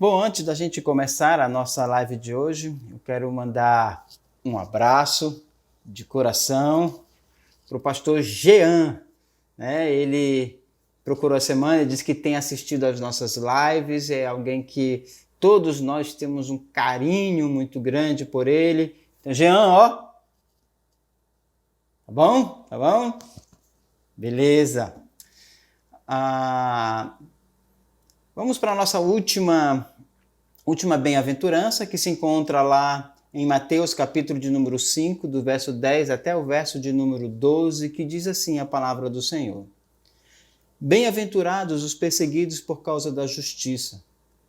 Bom, antes da gente começar a nossa live de hoje, eu quero mandar um abraço de coração para o pastor Jean. Ele procurou a semana e disse que tem assistido às nossas lives, é alguém que todos nós temos um carinho muito grande por ele. Então, Jean, tá bom? Tá bom? Beleza. Vamos para a nossa última bem-aventurança, que se encontra lá em Mateus, capítulo de número 5, do verso 10 até o verso de número 12, que diz assim a palavra do Senhor. Bem-aventurados os perseguidos por causa da justiça,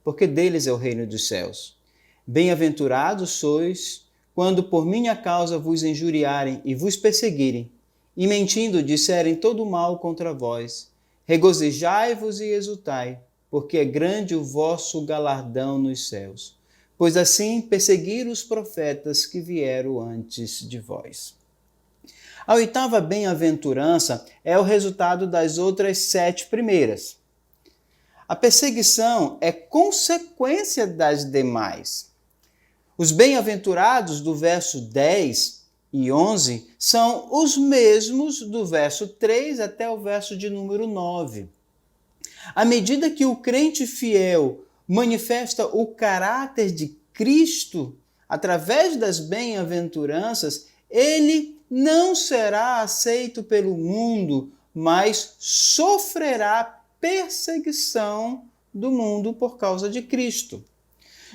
porque deles é o reino dos céus. Bem-aventurados sois quando por minha causa vos injuriarem e vos perseguirem, e mentindo disserem todo mal contra vós. Regozijai-vos e exultai, porque é grande o vosso galardão nos céus. Pois assim perseguiram os profetas que vieram antes de vós. A oitava bem-aventurança é o resultado das outras 7 primeiras. A perseguição é consequência das demais. Os bem-aventurados do verso 10 e 11 são os mesmos do verso 3 até o verso de número 9. À medida que o crente fiel manifesta o caráter de Cristo através das bem-aventuranças, ele não será aceito pelo mundo, mas sofrerá perseguição do mundo por causa de Cristo.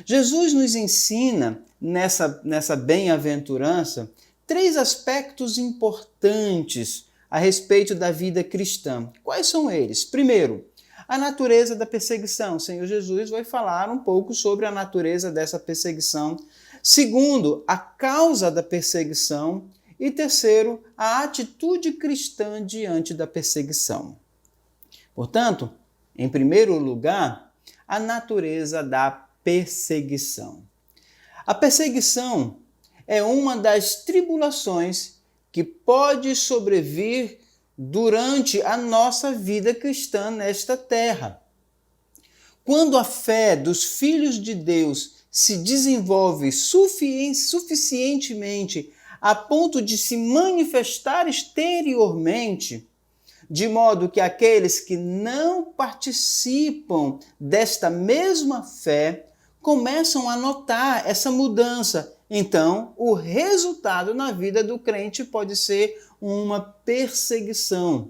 Jesus nos ensina nessa bem-aventurança 3 aspectos importantes a respeito da vida cristã. Quais são eles? Primeiro, a natureza da perseguição. O Senhor Jesus vai falar um pouco sobre a natureza dessa perseguição. Segundo, a causa da perseguição. E terceiro, a atitude cristã diante da perseguição. Portanto, em primeiro lugar, a natureza da perseguição. A perseguição é uma das tribulações que pode sobrevir durante a nossa vida cristã nesta terra. Quando a fé dos filhos de Deus se desenvolve suficientemente a ponto de se manifestar exteriormente, de modo que aqueles que não participam desta mesma fé começam a notar essa mudança. Então, o resultado na vida do crente pode ser uma perseguição.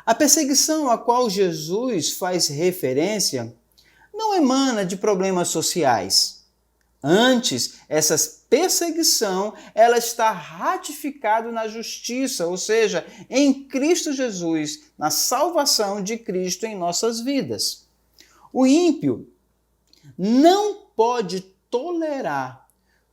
A perseguição a qual Jesus faz referência não emana de problemas sociais. Antes, essa perseguição ela está ratificada na justiça, ou seja, em Cristo Jesus, na salvação de Cristo em nossas vidas. O ímpio não pode tolerar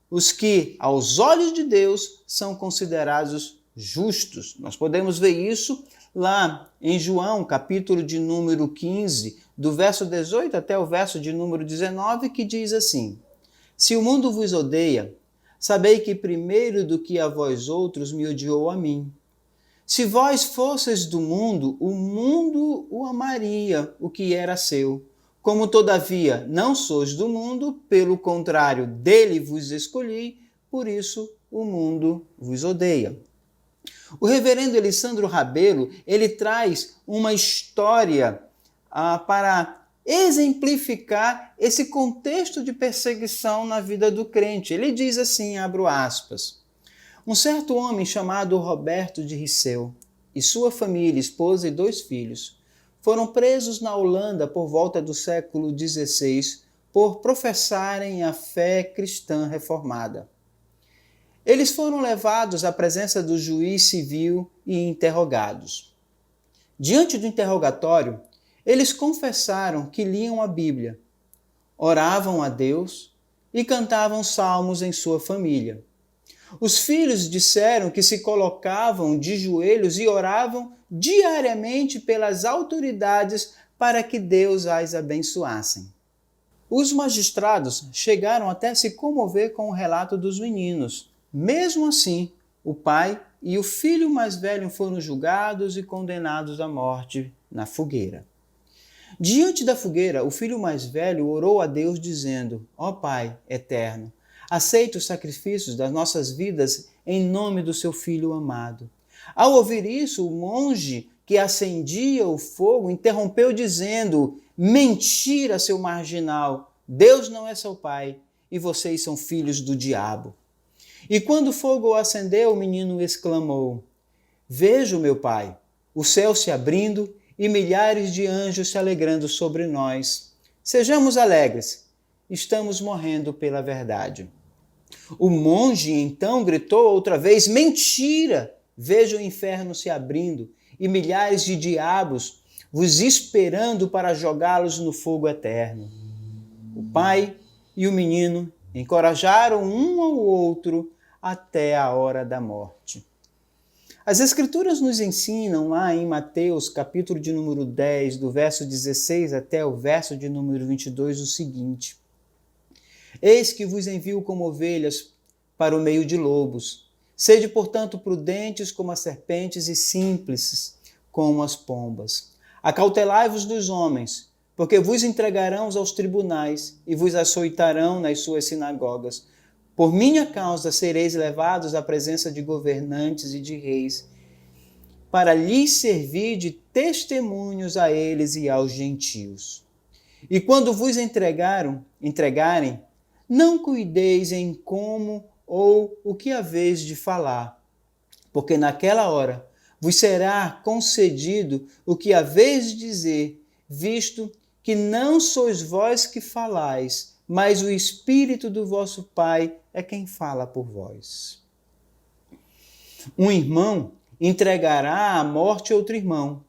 os que, aos olhos de Deus, são considerados justos. Nós podemos ver isso lá em João, capítulo de número 15, do verso 18 até o verso de número 19, que diz assim: Se o mundo vos odeia, sabei que primeiro do que a vós outros me odiou a mim. Se vós fosseis do mundo, o mundo o amaria, o que era seu. Como, todavia, não sois do mundo, pelo contrário, dele vos escolhi, por isso o mundo vos odeia. O reverendo Elisandro Rabelo, ele traz uma história para exemplificar esse contexto de perseguição na vida do crente. Ele diz assim, abro aspas, um certo homem chamado Roberto de Risseu e sua família, esposa e 2 filhos, foram presos na Holanda por volta do século XVI por professarem a fé cristã reformada. Eles foram levados à presença do juiz civil e interrogados. Diante do interrogatório, eles confessaram que liam a Bíblia, oravam a Deus e cantavam salmos em sua família. Os filhos disseram que se colocavam de joelhos e oravam diariamente pelas autoridades para que Deus as abençoassem. Os magistrados chegaram até a se comover com o relato dos meninos. Mesmo assim, o pai e o filho mais velho foram julgados e condenados à morte na fogueira. Diante da fogueira, o filho mais velho orou a Deus dizendo: Ó Pai eterno, aceita os sacrifícios das nossas vidas em nome do seu filho amado. Ao ouvir isso, o monge que acendia o fogo interrompeu dizendo: Mentira, seu marginal, Deus não é seu pai e vocês são filhos do diabo. E quando o fogo acendeu, o menino exclamou: Vejo, meu pai, o céu se abrindo e milhares de anjos se alegrando sobre nós. Sejamos alegres, estamos morrendo pela verdade. O monge então gritou outra vez: Mentira! Vejo o inferno se abrindo e milhares de diabos vos esperando para jogá-los no fogo eterno. O pai e o menino encorajaram um ao outro até a hora da morte. As Escrituras nos ensinam lá em Mateus, capítulo de número 10, do verso 16 até o verso de número 22, o seguinte: Eis que vos envio como ovelhas para o meio de lobos. Sede, portanto, prudentes como as serpentes e simples como as pombas. Acautelai-vos dos homens, porque vos entregarão aos tribunais e vos açoitarão nas suas sinagogas. Por minha causa sereis levados à presença de governantes e de reis, para lhes servir de testemunhos a eles e aos gentios. E quando vos entregarem, não cuideis em como ou o que haveis de falar, porque naquela hora vos será concedido o que haveis de dizer, visto que não sois vós que falais, mas o Espírito do vosso Pai é quem fala por vós. Um irmão entregará à morte outro irmão,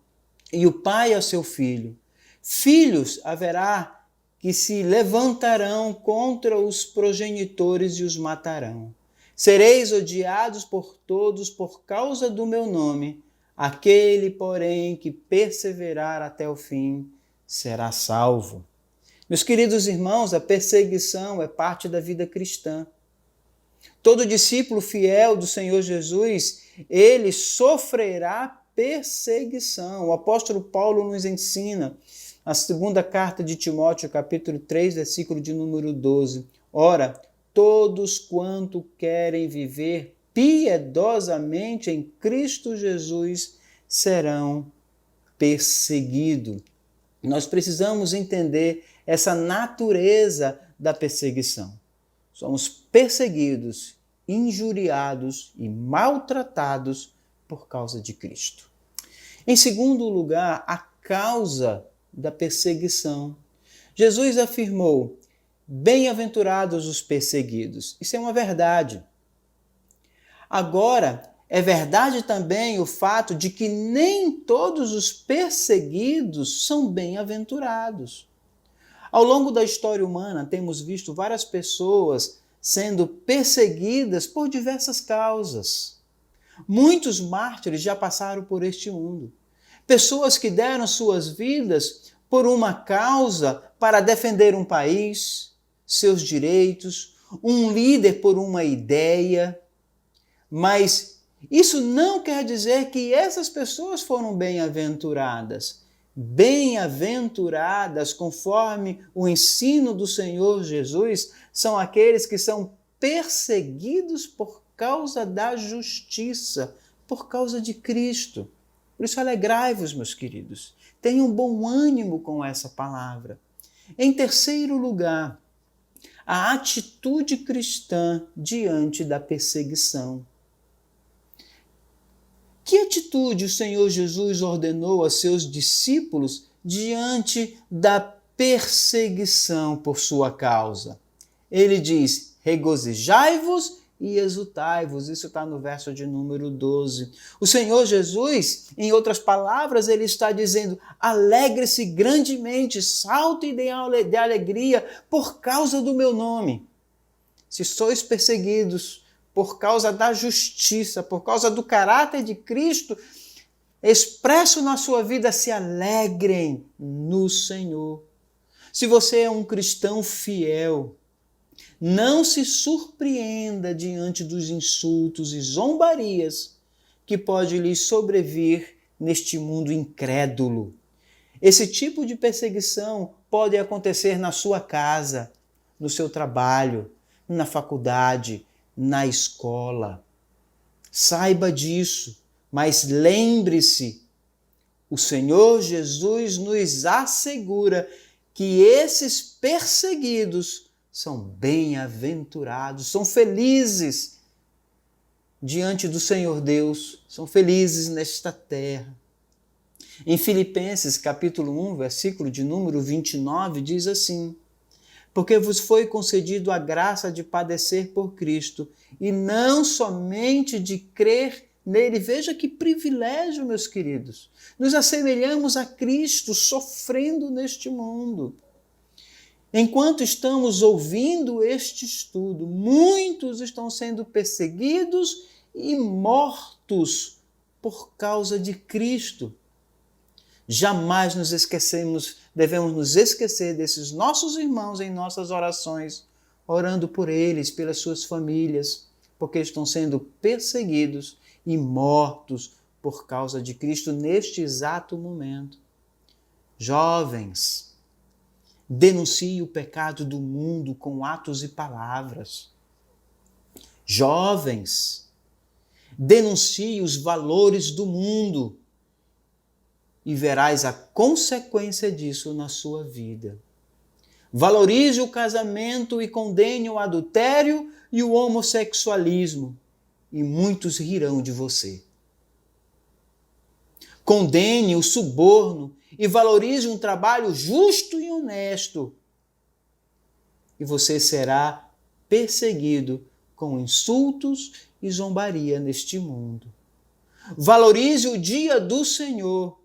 e o pai a seu filho. Filhos haverá que se levantarão contra os progenitores e os matarão. Sereis odiados por todos por causa do meu nome. Aquele, porém, que perseverar até o fim, será salvo. Meus queridos irmãos, a perseguição é parte da vida cristã. Todo discípulo fiel do Senhor Jesus, ele sofrerá perseguição. O apóstolo Paulo nos ensina, a segunda carta de Timóteo, capítulo 3, versículo de número 12. Ora, todos quanto querem viver piedosamente em Cristo Jesus serão perseguidos. Nós precisamos entender essa natureza da perseguição. Somos perseguidos, injuriados e maltratados por causa de Cristo. Em segundo lugar, a causa da perseguição. Jesus afirmou: bem-aventurados os perseguidos. Isso é uma verdade. Agora, é verdade também o fato de que nem todos os perseguidos são bem-aventurados. Ao longo da história humana, temos visto várias pessoas sendo perseguidas por diversas causas. Muitos mártires já passaram por este mundo. Pessoas que deram suas vidas por uma causa para defender um país, seus direitos, um líder por uma ideia. Mas isso não quer dizer que essas pessoas foram bem-aventuradas. Bem-aventuradas, conforme o ensino do Senhor Jesus, são aqueles que são perseguidos por causa da justiça, por causa de Cristo. Por isso, alegrai-vos, meus queridos. Tenham bom ânimo com essa palavra. Em terceiro lugar, a atitude cristã diante da perseguição. Que atitude o Senhor Jesus ordenou a seus discípulos diante da perseguição por sua causa? Ele diz: regozijai-vos e exultai-vos. Isso está no verso de número 12. O Senhor Jesus, em outras palavras, ele está dizendo: alegre-se grandemente, salte de alegria por causa do meu nome. Se sois perseguidos por causa da justiça, por causa do caráter de Cristo, expresso na sua vida, se alegrem no Senhor. Se você é um cristão fiel, não se surpreenda diante dos insultos e zombarias que pode lhe sobrevir neste mundo incrédulo. Esse tipo de perseguição pode acontecer na sua casa, no seu trabalho, na faculdade, na escola. Saiba disso, mas lembre-se, o Senhor Jesus nos assegura que esses perseguidos são bem-aventurados, são felizes diante do Senhor Deus, são felizes nesta terra. Em Filipenses, capítulo 1, versículo de número 29, diz assim: porque vos foi concedido a graça de padecer por Cristo, e não somente de crer nele. Veja que privilégio, meus queridos. Nos assemelhamos a Cristo sofrendo neste mundo. Enquanto estamos ouvindo este estudo, muitos estão sendo perseguidos e mortos por causa de Cristo. Jamais devemos nos esquecer desses nossos irmãos em nossas orações, orando por eles, pelas suas famílias, porque estão sendo perseguidos e mortos por causa de Cristo neste exato momento. Jovens, denuncie o pecado do mundo com atos e palavras. Jovens, denuncie os valores do mundo e verás a consequência disso na sua vida. Valorize o casamento e condene o adultério e o homossexualismo, e muitos rirão de você. Condene o suborno e valorize um trabalho justo e honesto, e você será perseguido com insultos e zombaria neste mundo. Valorize o dia do Senhor,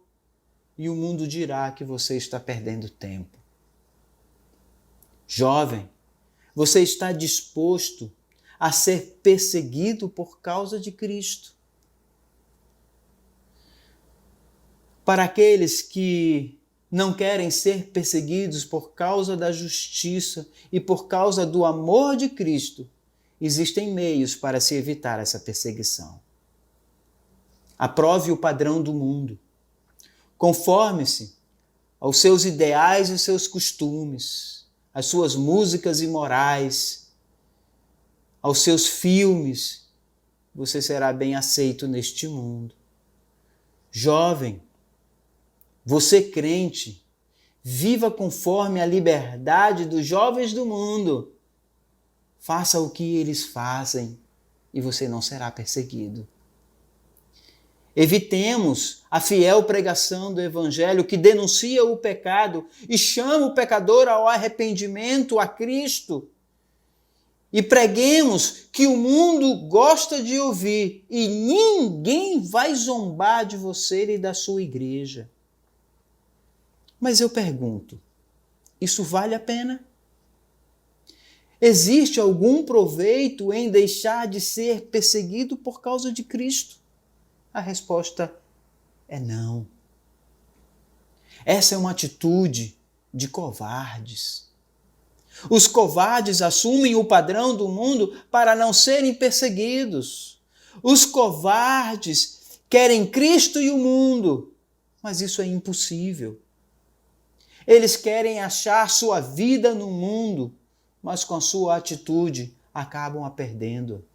e o mundo dirá que você está perdendo tempo. Jovem, você está disposto a ser perseguido por causa de Cristo? Para aqueles que não querem ser perseguidos por causa da justiça e por causa do amor de Cristo, existem meios para se evitar essa perseguição. Aprove o padrão do mundo. Conforme-se aos seus ideais e seus costumes, às suas músicas imorais, aos seus filmes, você será bem aceito neste mundo. Jovem, você crente, viva conforme a liberdade dos jovens do mundo. Faça o que eles fazem e você não será perseguido. Evitemos a fiel pregação do Evangelho que denuncia o pecado e chama o pecador ao arrependimento a Cristo. E preguemos que o mundo gosta de ouvir e ninguém vai zombar de você e da sua igreja. Mas eu pergunto, isso vale a pena? Existe algum proveito em deixar de ser perseguido por causa de Cristo? A resposta é não. Essa é uma atitude de covardes. Os covardes assumem o padrão do mundo para não serem perseguidos. Os covardes querem Cristo e o mundo, mas isso é impossível. Eles querem achar sua vida no mundo, mas com a sua atitude acabam a perdendo.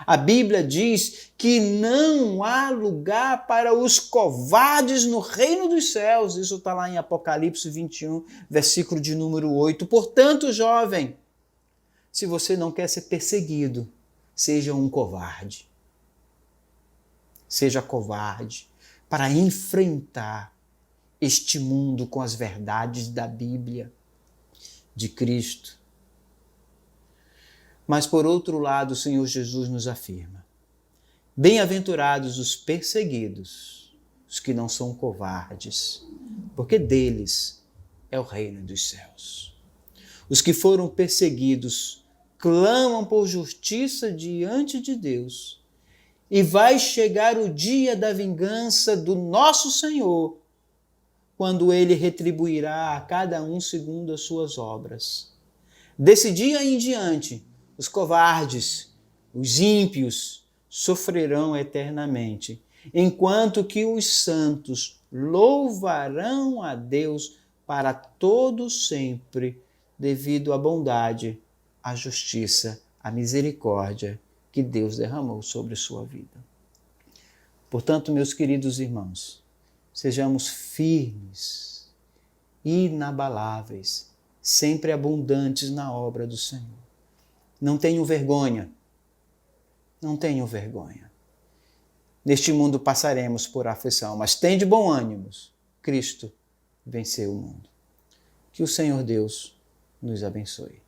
A Bíblia diz que não há lugar para os covardes no reino dos céus. Isso está lá em Apocalipse 21, versículo de número 8. Portanto, jovem, se você não quer ser perseguido, seja um covarde. Seja covarde para enfrentar este mundo com as verdades da Bíblia, de Cristo. Mas, por outro lado, o Senhor Jesus nos afirma: bem-aventurados os perseguidos, os que não são covardes, porque deles é o reino dos céus. Os que foram perseguidos clamam por justiça diante de Deus, e vai chegar o dia da vingança do nosso Senhor, quando Ele retribuirá a cada um segundo as suas obras. Desse dia em diante, os covardes, os ímpios, sofrerão eternamente, enquanto que os santos louvarão a Deus para todo sempre, devido à bondade, à justiça, à misericórdia que Deus derramou sobre sua vida. Portanto, meus queridos irmãos, sejamos firmes, inabaláveis, sempre abundantes na obra do Senhor. Não tenham vergonha. Não tenham vergonha. Neste mundo passaremos por aflição, mas tende bom ânimo. Cristo venceu o mundo. Que o Senhor Deus nos abençoe.